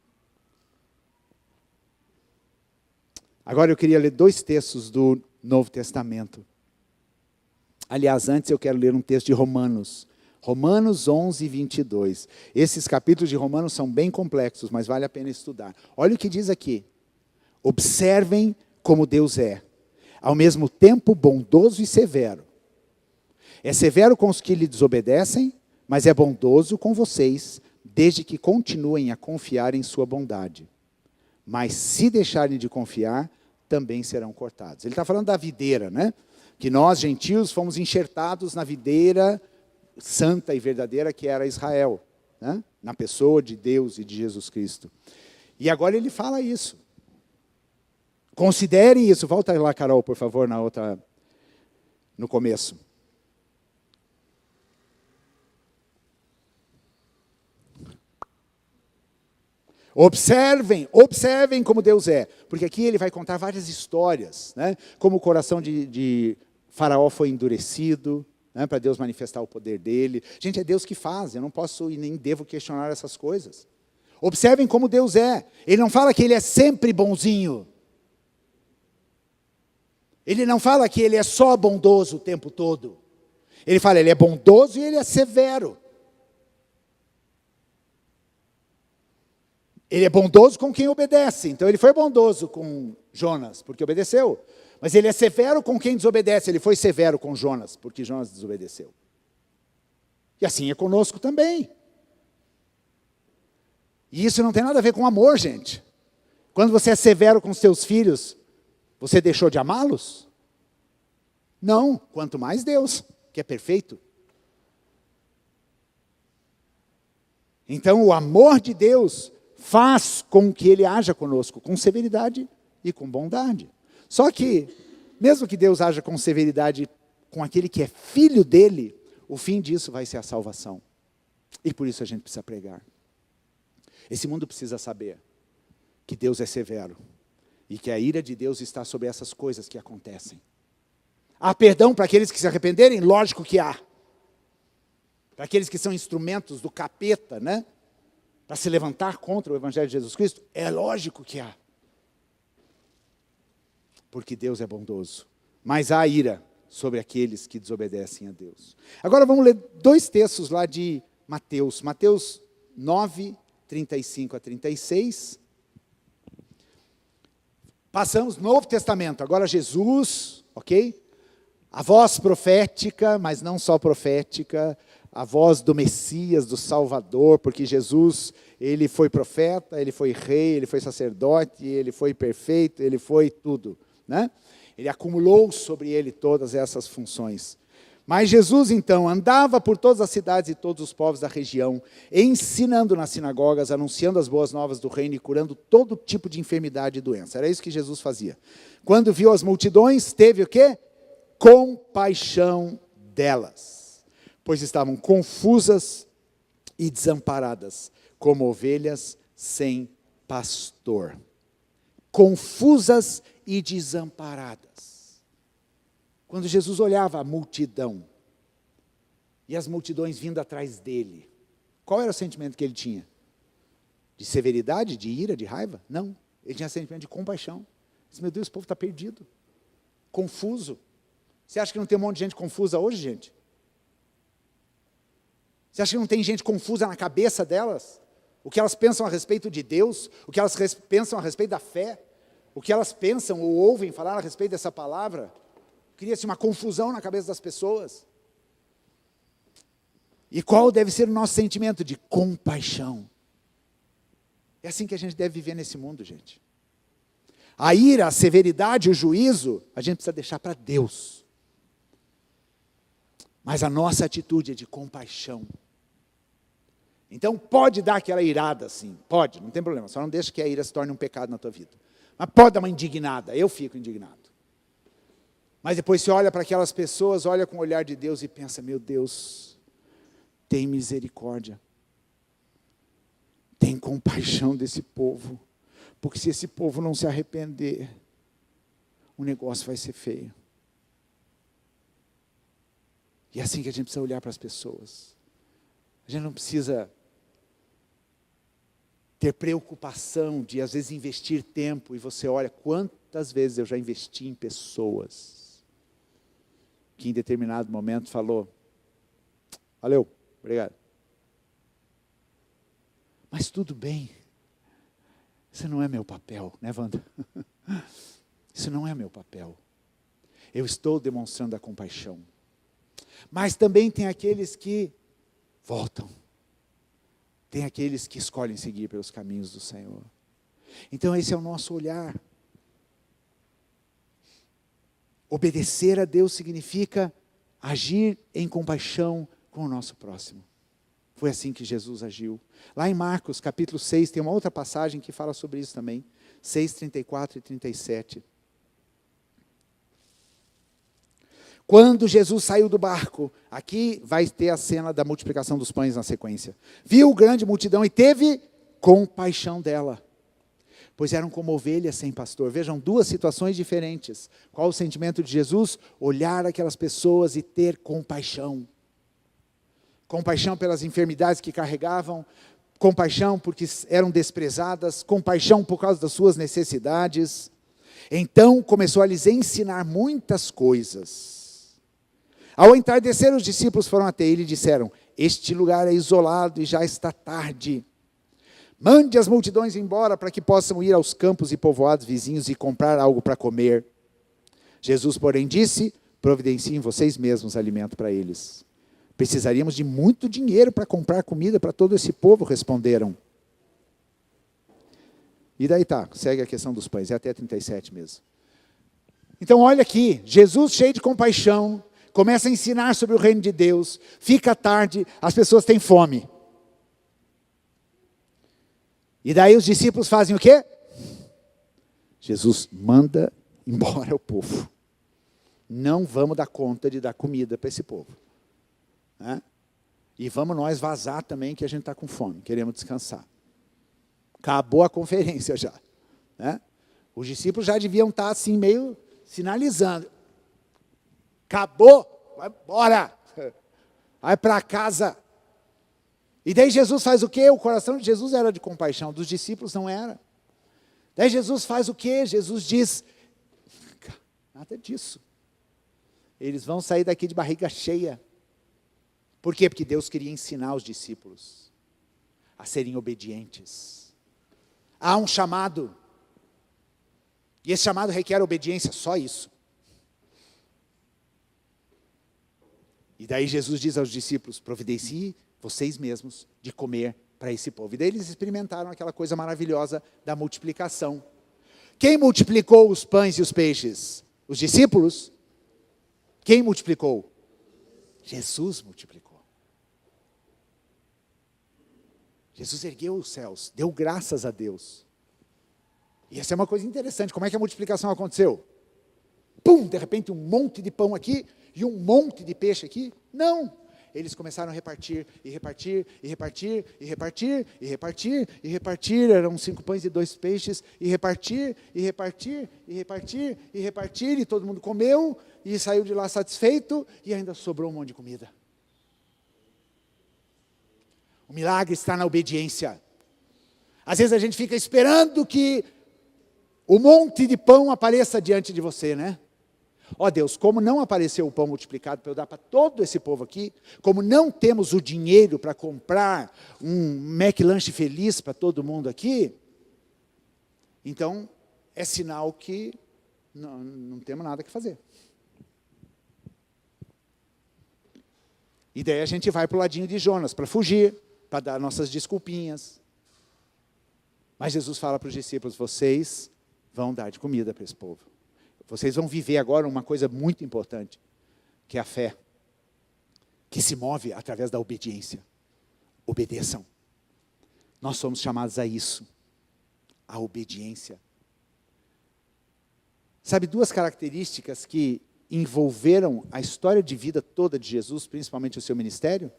Agora eu queria ler 2 textos do Novo Testamento. Aliás, antes eu quero ler um texto de Romanos. Romanos 11, 22. Esses capítulos de Romanos são bem complexos, mas vale a pena estudar. Olha o que diz aqui. Observem como Deus é, ao mesmo tempo bondoso e severo. É severo com os que lhe desobedecem, mas é bondoso com vocês, desde que continuem a confiar em sua bondade. Mas se deixarem de confiar, também serão cortados. Ele está falando da videira, né? Que nós, gentios, fomos enxertados na videira santa e verdadeira que era Israel, né? Na pessoa de Deus e de Jesus Cristo. E agora ele fala isso. Considere isso. Volta lá, Carol, por favor, no começo. Observem como Deus é. Porque aqui ele vai contar várias histórias, né? Como o coração de Faraó foi endurecido, né? Para Deus manifestar o poder dele. Gente, é Deus que faz, eu não posso e nem devo questionar essas coisas. Observem como Deus é. Ele não fala que ele é sempre bonzinho. Ele não fala que ele é só bondoso o tempo todo. Ele fala, ele é bondoso e ele é severo. Ele é bondoso com quem obedece. Então ele foi bondoso com Jonas, porque obedeceu. Mas ele é severo com quem desobedece. Ele foi severo com Jonas, porque Jonas desobedeceu. E assim é conosco também. E isso não tem nada a ver com amor, gente. Quando você é severo com seus filhos, você deixou de amá-los? Não, quanto mais Deus, que é perfeito. Então o amor de Deus faz com que ele haja conosco com severidade e com bondade. Só que, mesmo que Deus haja com severidade com aquele que é filho dele, o fim disso vai ser a salvação. E por isso a gente precisa pregar. Esse mundo precisa saber que Deus é severo e que a ira de Deus está sobre essas coisas que acontecem. Há perdão para aqueles que se arrependerem? Lógico que há. Para aqueles que são instrumentos do capeta, né? Para se levantar contra o Evangelho de Jesus Cristo? É lógico que há. Porque Deus é bondoso. Mas há ira sobre aqueles que desobedecem a Deus. Agora vamos ler 2 textos lá de Mateus. Mateus 9, 35 a 36. Passamos no Novo Testamento. Agora Jesus, ok? A voz profética, mas não só profética, a voz do Messias, do Salvador, porque Jesus, ele foi profeta, ele foi rei, ele foi sacerdote, ele foi perfeito, ele foi tudo, né? Ele acumulou sobre ele todas essas funções. Mas Jesus, então, andava por todas as cidades e todos os povos da região, ensinando nas sinagogas, anunciando as boas novas do reino e curando todo tipo de enfermidade e doença. Era isso que Jesus fazia. Quando viu as multidões, teve o quê? Compaixão delas, pois estavam confusas e desamparadas, como ovelhas sem pastor, confusas e desamparadas. Quando Jesus olhava a multidão, e as multidões vindo atrás dele, qual era o sentimento que ele tinha? De severidade, de ira, de raiva? Não, ele tinha sentimento de compaixão. Ele disse, meu Deus, o povo está perdido, confuso. Você acha que não tem um monte de gente confusa hoje, gente? Você acha que não tem gente confusa na cabeça delas? O que elas pensam a respeito de Deus, o que elas pensam a respeito da fé, o que elas pensam ou ouvem falar a respeito dessa palavra? Cria-se uma confusão na cabeça das pessoas. E qual deve ser o nosso sentimento? De compaixão. É assim que a gente deve viver nesse mundo, gente. A ira, a severidade, o juízo, a gente precisa deixar para Deus. Mas a nossa atitude é de compaixão. Então pode dar aquela irada, sim, pode, não tem problema. Só não deixa que a ira se torne um pecado na tua vida. Mas pode dar uma indignada, eu fico indignado. Mas depois você olha para aquelas pessoas, olha com o olhar de Deus e pensa, meu Deus, tem misericórdia. Tem compaixão desse povo. Porque se esse povo não se arrepender, o negócio vai ser feio. E é assim que a gente precisa olhar para as pessoas. A gente não precisa ter preocupação de, às vezes, investir tempo. E você olha quantas vezes eu já investi em pessoas que em determinado momento falou, valeu, obrigado. Mas tudo bem. Isso não é meu papel, né, Wanda? Isso não é meu papel. Eu estou demonstrando a compaixão. Mas também tem aqueles que voltam. Tem aqueles que escolhem seguir pelos caminhos do Senhor. Então esse é o nosso olhar. Obedecer a Deus significa agir em compaixão com o nosso próximo. Foi assim que Jesus agiu. Lá em Marcos, capítulo 6, tem uma outra passagem que fala sobre isso também. 6, 34 e 37. Quando Jesus saiu do barco, aqui vai ter a cena da multiplicação dos pães na sequência. Viu grande multidão e teve compaixão dela, pois eram como ovelhas sem pastor. Vejam, duas situações diferentes. Qual o sentimento de Jesus? Olhar aquelas pessoas e ter compaixão. Compaixão pelas enfermidades que carregavam, compaixão porque eram desprezadas, compaixão por causa das suas necessidades. Então começou a lhes ensinar muitas coisas. Ao entardecer, os discípulos foram até ele e disseram, este lugar é isolado e já está tarde. Mande as multidões embora para que possam ir aos campos e povoados vizinhos e comprar algo para comer. Jesus, porém, disse, providenciem vocês mesmos alimento para eles. Precisaríamos de muito dinheiro para comprar comida para todo esse povo, responderam. E daí tá, segue a questão dos pães, é até 37 mesmo. Então olha aqui, Jesus cheio de compaixão, começa a ensinar sobre o reino de Deus, fica tarde, as pessoas têm fome. E daí os discípulos fazem o quê? Jesus manda embora o povo. Não vamos dar conta de dar comida para esse povo. Né? E vamos nós vazar também, que a gente está com fome, queremos descansar. Acabou a conferência já. Né? Os discípulos já deviam estar assim, meio sinalizando. Acabou, vai embora, vai para casa. E daí Jesus faz o quê? O coração de Jesus era de compaixão, dos discípulos não era. Daí Jesus faz o quê? Jesus diz, nada disso. Eles vão sair daqui de barriga cheia. Por quê? Porque Deus queria ensinar os discípulos a serem obedientes. Há um chamado. E esse chamado requer obediência, só isso. E daí Jesus diz aos discípulos, providencie vocês mesmos de comer para esse povo. E daí eles experimentaram aquela coisa maravilhosa da multiplicação. Quem multiplicou os pães e os peixes? Os discípulos? Quem multiplicou? Jesus multiplicou. Jesus ergueu os céus, deu graças a Deus. E essa é uma coisa interessante, como é que a multiplicação aconteceu? Pum, de repente um monte de pão aqui e um monte de peixe aqui? Não, eles começaram a repartir, e repartir, e repartir, e repartir, e repartir, e repartir. Eram 5 pães e 2 peixes, e repartir, e repartir, e repartir, e repartir, e todo mundo comeu, e saiu de lá satisfeito, e ainda sobrou um monte de comida. O milagre está na obediência. Às vezes a gente fica esperando que o monte de pão apareça diante de você, né? Ó Deus, como não apareceu o pão multiplicado para eu dar para todo esse povo aqui, como não temos o dinheiro para comprar um McLanche feliz para todo mundo aqui, então é sinal que não temos nada que fazer. E daí a gente vai para o ladinho de Jonas, para fugir, para dar nossas desculpinhas. Mas Jesus fala para os discípulos, vocês vão dar de comida para esse povo. Vocês vão viver agora uma coisa muito importante, que é a fé, que se move através da obediência. Obedeçam. Nós somos chamados a isso, a obediência. Sabe, 2 características que envolveram a história de vida toda de Jesus, principalmente o seu ministério?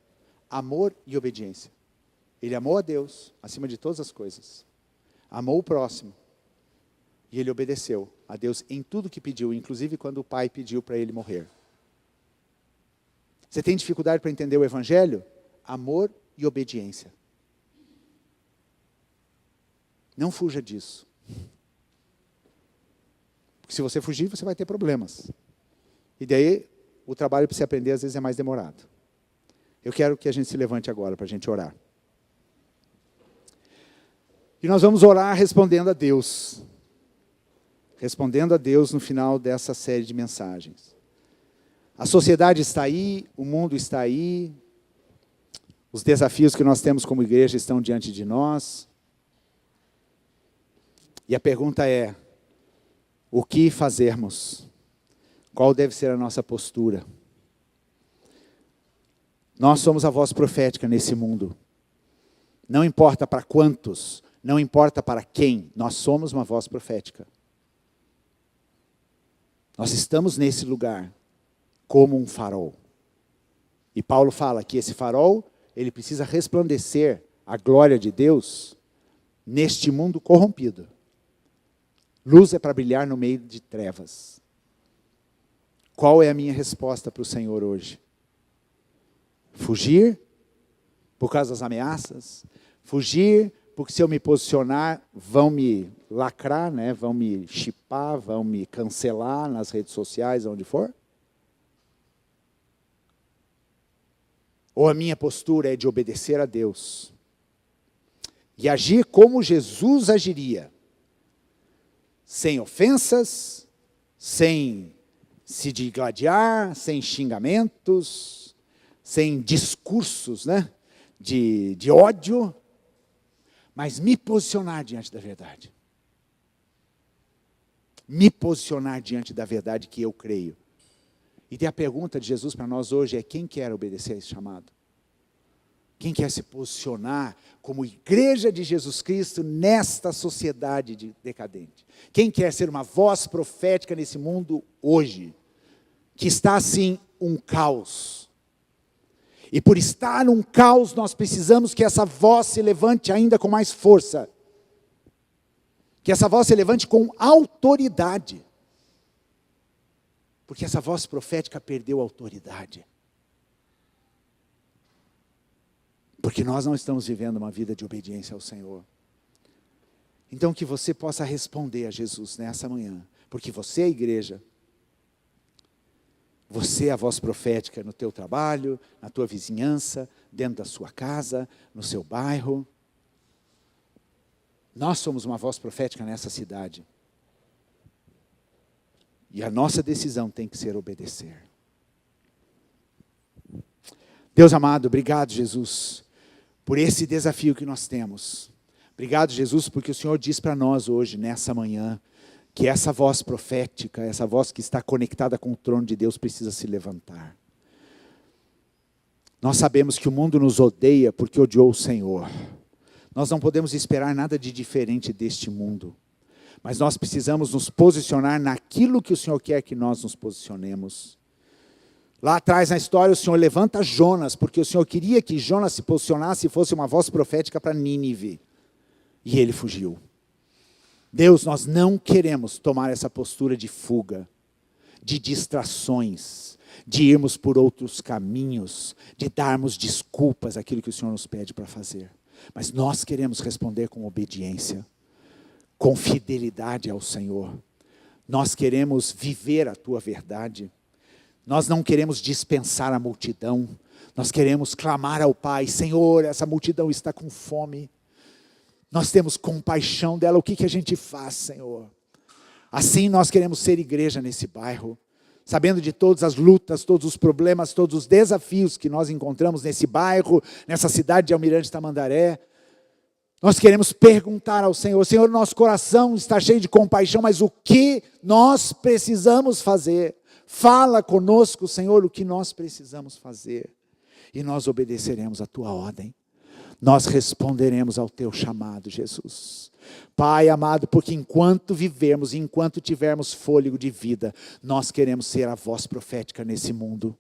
Amor e obediência. Ele amou a Deus, acima de todas as coisas. Amou o próximo. E ele obedeceu a Deus em tudo que pediu, inclusive quando o pai pediu para ele morrer. Você tem dificuldade para entender o Evangelho? Amor e obediência. Não fuja disso. Porque se você fugir, você vai ter problemas. E daí, o trabalho para você aprender, às vezes, é mais demorado. Eu quero que a gente se levante agora para a gente orar. E nós vamos orar respondendo a Deus. Respondendo a Deus no final dessa série de mensagens. A sociedade está aí, o mundo está aí, os desafios que nós temos como igreja estão diante de nós. E a pergunta é, o que fazermos? Qual deve ser a nossa postura? Nós somos a voz profética nesse mundo. Não importa para quantos, não importa para quem, nós somos uma voz profética. Nós estamos nesse lugar como um farol. E Paulo fala que esse farol, ele precisa resplandecer a glória de Deus neste mundo corrompido. Luz é para brilhar no meio de trevas. Qual é a minha resposta para o Senhor hoje? Fugir por causa das ameaças? Fugir porque se eu me posicionar, vão me lacrar, né? Vão me chipar, vão me cancelar nas redes sociais, onde for? Ou a minha postura é de obedecer a Deus e agir como Jesus agiria, sem ofensas, sem se digladiar, sem xingamentos, sem discursos, né, de ódio, mas me posicionar diante da verdade. Me posicionar diante da verdade que eu creio. E a pergunta de Jesus para nós hoje é: quem quer obedecer a esse chamado? Quem quer se posicionar como igreja de Jesus Cristo nesta sociedade decadente? Quem quer ser uma voz profética nesse mundo hoje, que está assim um caos? E por estar um caos, nós precisamos que essa voz se levante ainda com mais força. Que essa voz se levante com autoridade. Porque essa voz profética perdeu a autoridade. Porque nós não estamos vivendo uma vida de obediência ao Senhor. Então que você possa responder a Jesus nessa manhã. Porque você é a igreja. Você é a voz profética no teu trabalho, na tua vizinhança, dentro da sua casa, no seu bairro. Nós somos uma voz profética nessa cidade. E a nossa decisão tem que ser obedecer. Deus amado, obrigado, Jesus, por esse desafio que nós temos. Obrigado, Jesus, porque o Senhor diz para nós hoje, nessa manhã, que essa voz profética, essa voz que está conectada com o trono de Deus precisa se levantar. Nós sabemos que o mundo nos odeia porque odiou o Senhor. Nós não podemos esperar nada de diferente deste mundo. Mas nós precisamos nos posicionar naquilo que o Senhor quer que nós nos posicionemos. Lá atrás na história o Senhor levanta Jonas, porque o Senhor queria que Jonas se posicionasse e fosse uma voz profética para Nínive. E ele fugiu. Deus, nós não queremos tomar essa postura de fuga, de distrações, de irmos por outros caminhos, de darmos desculpas àquilo que o Senhor nos pede para fazer. Mas nós queremos responder com obediência, com fidelidade ao Senhor. Nós queremos viver a Tua verdade. Nós não queremos dispensar a multidão. Nós queremos clamar ao Pai: Senhor, essa multidão está com fome. Nós temos compaixão dela. O que a gente faz, Senhor? Assim nós queremos ser igreja nesse bairro, sabendo de todas as lutas, todos os problemas, todos os desafios que nós encontramos nesse bairro, nessa cidade de Almirante Tamandaré. Nós queremos perguntar ao Senhor: Senhor, nosso coração está cheio de compaixão, mas o que nós precisamos fazer? Fala conosco, Senhor, o que nós precisamos fazer. E nós obedeceremos a Tua ordem. Nós responderemos ao Teu chamado, Jesus. Pai amado, porque enquanto vivermos, enquanto tivermos fôlego de vida, nós queremos ser a voz profética nesse mundo.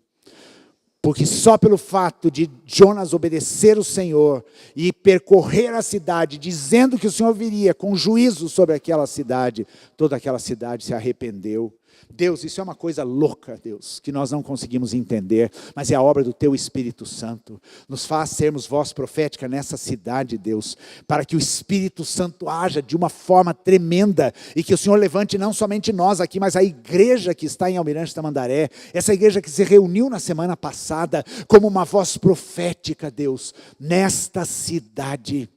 Porque só pelo fato de Jonas obedecer o Senhor e percorrer a cidade, dizendo que o Senhor viria com juízo sobre aquela cidade, toda aquela cidade se arrependeu. Deus, isso é uma coisa louca, Deus, que nós não conseguimos entender, mas é a obra do Teu Espírito Santo. Nos faz sermos voz profética nessa cidade, Deus, para que o Espírito Santo haja de uma forma tremenda e que o Senhor levante não somente nós aqui, mas a igreja que está em Almirante Tamandaré, essa igreja que se reuniu na semana passada como uma voz profética, Deus, nesta cidade.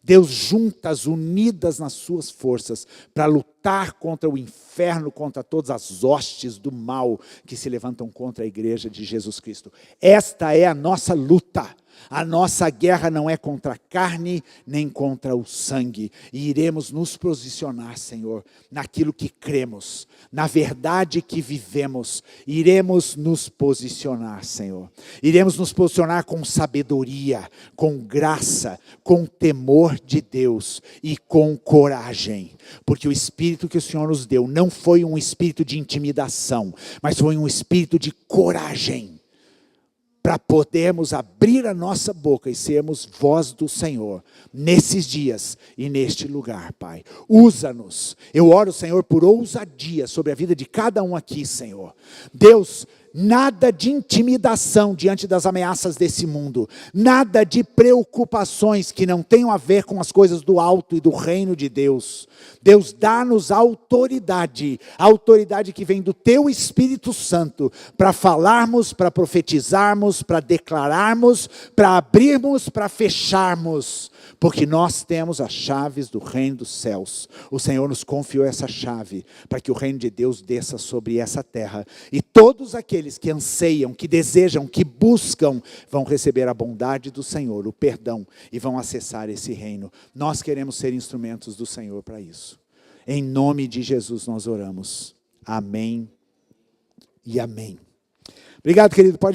Deus, juntas, unidas nas suas forças, para lutar contra o inferno, contra todas as hostes do mal que se levantam contra a igreja de Jesus Cristo. Esta é a nossa luta. A nossa guerra não é contra a carne, nem contra o sangue. E iremos nos posicionar, Senhor, naquilo que cremos, na verdade que vivemos. Iremos nos posicionar, Senhor. Iremos nos posicionar com sabedoria, com graça, com temor de Deus e com coragem. Porque o Espírito que o Senhor nos deu não foi um espírito de intimidação, mas foi um espírito de coragem. Para podermos abrir a nossa boca e sermos voz do Senhor nesses dias e neste lugar, Pai. Usa-nos. Eu oro, Senhor, por ousadia sobre a vida de cada um aqui, Senhor. Deus, nada de intimidação diante das ameaças desse mundo. Nada de preocupações que não tenham a ver com as coisas do alto e do reino de Deus. Deus, dá-nos a autoridade que vem do Teu Espírito Santo, para falarmos, para profetizarmos, para declararmos, para abrirmos, para fecharmos. Porque nós temos as chaves do reino dos céus. O Senhor nos confiou essa chave, para que o reino de Deus desça sobre essa terra. E todos aqueles que anseiam, que desejam, que buscam, vão receber a bondade do Senhor, o perdão, e vão acessar esse reino. Nós queremos ser instrumentos do Senhor para isso. Em nome de Jesus nós oramos. Amém e amém. Obrigado, querido. Pode